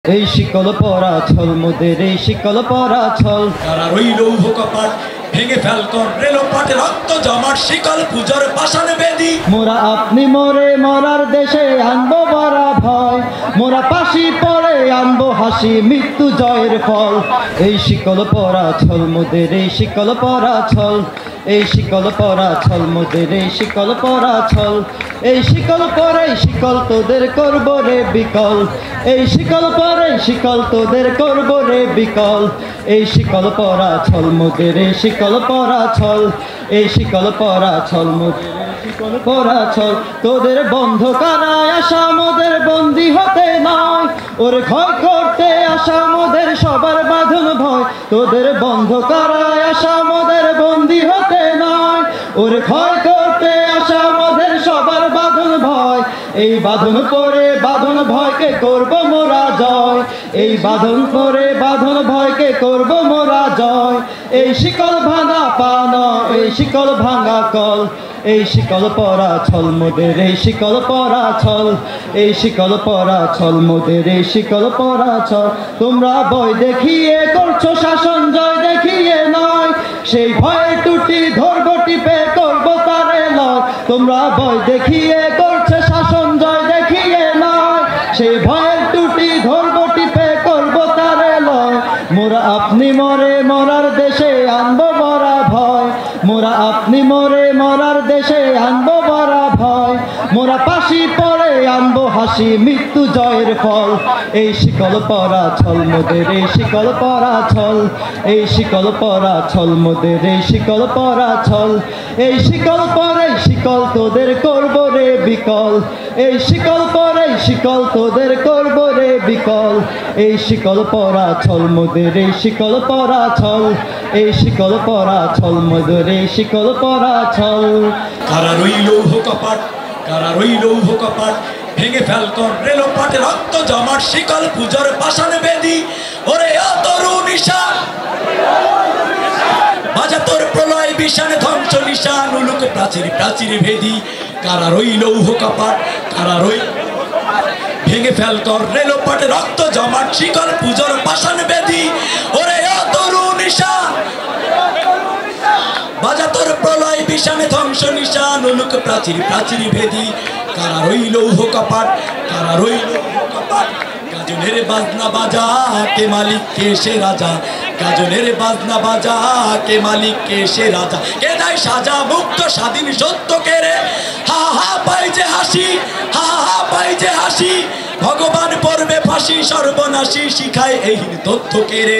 এই শিকল পরা ছল মোদের এই শিকল পরা ছল তারা রইল কপাট ভেঙে ফেল কর রেলপাটে রক্ত জমাট শিকল পূজার পাষাণ বেদি মোরা আপনি মরে মরার দেশে আনবো বড়া ভয় মোরা পাশি পরে আনবো হাসি মৃত্যু জয়ের ফল এই শিকল পরা ছল মোদের এই শিকল পরা ছল এই শিকল পরা ছল মোদের এই শিকল পরা ছল এই শিকল পরে শিকল তোদের করব রে বিকল এই শিকল পরে শিকল তোদের করব রে বিকল এই শিকল পরা ছল মোদের এই শিকল পরা ছল এই শিকল পরা ছল মোদের শিকল পরা ছল তোদের বন্ধ কারায় আসা মোদের বন্দী হতে নয় ওরে ক্ষয় করতে আসা মোদের সবার বাঁধন ভয় তোদের বন্ধ কারায় আসা মোদের বন্দী হতে নয় ওরে ক্ষয় করতে আসা মোদের সবার বাঁধন ভয় এই বাঁধন পরে বাঁধন ভয়কে করব মোরা জয় এই বাঁধন পরে বাঁধন ভয়কে করব মোরা জয় এই শিকল ভাঙা পান এই শিকল ভাঙা কল এই শিকল পরা ছল মোদের এই শিকল পরা ছল এই শিকল পরা ছল মোদের এই শিকল পরা ছল তোমরা ভয় দেখিয়ে করছো শাসন জয় দেখিয়ে নয় সেই ভয়ে টুটি ধরবো টিপে করবো তারে লয় তোমরা ভয় দেখিয়ে করছে শাসন জয় দেখিয়ে নয় সেই ভয়ের টুটি ধরবো টিপে করবো তারে লয় মোরা আপনি মরে মরার দেশে আনবো বড়া ভয় মোরা আপনি মরে মরার দেশে আনবো বড়া ভয় মোরা পাশি পরে আনবো হাসি মৃত্যু জয়ের ফল এই শিকল পরা ছল মোদের এই শিকল পরা ছল এই শিকল পরা ছল মোদের এই শিকল পরা ছল এই শিকল পরে শিকল তোদের করব রে বিকল এই শিকল পরে শিকল তোদের করব রে বিকল এই শিকল পরা ছল মোদের এই শিকল পরা ছল এই শিকল পরা ছল মোদের এই শিকল পরা ছল কারা রইল কপাট কারা রইল কপাট ভেঙে ফেল কর রেলপাটে রক্ত জমাট শিকল পূজার পাষাণ বেদি ওরে তরু নিশান বাজা তোর প্রলয় বিষাণ ধ্বংস নিশান উলুক প্রাচীর প্রাচীর ভেদি কারা রইল কপাট কারা রইল ভেঙে ফেল কর রেলপাটে রক্ত জমাট শিকল পূজার পাষাণ বেদি ওরে তরু নিশান বাজা তোর প্রলয় বিষাণে ধ্বংস নিশান উলুক প্রাচীর প্রাচীর ভেদি কারা রইল কপাট কারা রইল কপাট গাজনের বাজনা বাজা কে মালিক কে সে রাজা গাজনের বাজনা বাজা কে মালিক কে সে রাজা কে দেয় সাজা মুক্ত স্বাধীন সত্য কে রে হা হা পাই যে হাসি হা হা পাই যে হাসি ভগবান পড়বে ফাঁসি সর্বনাশী শিখায় এই তথ্য কে রে।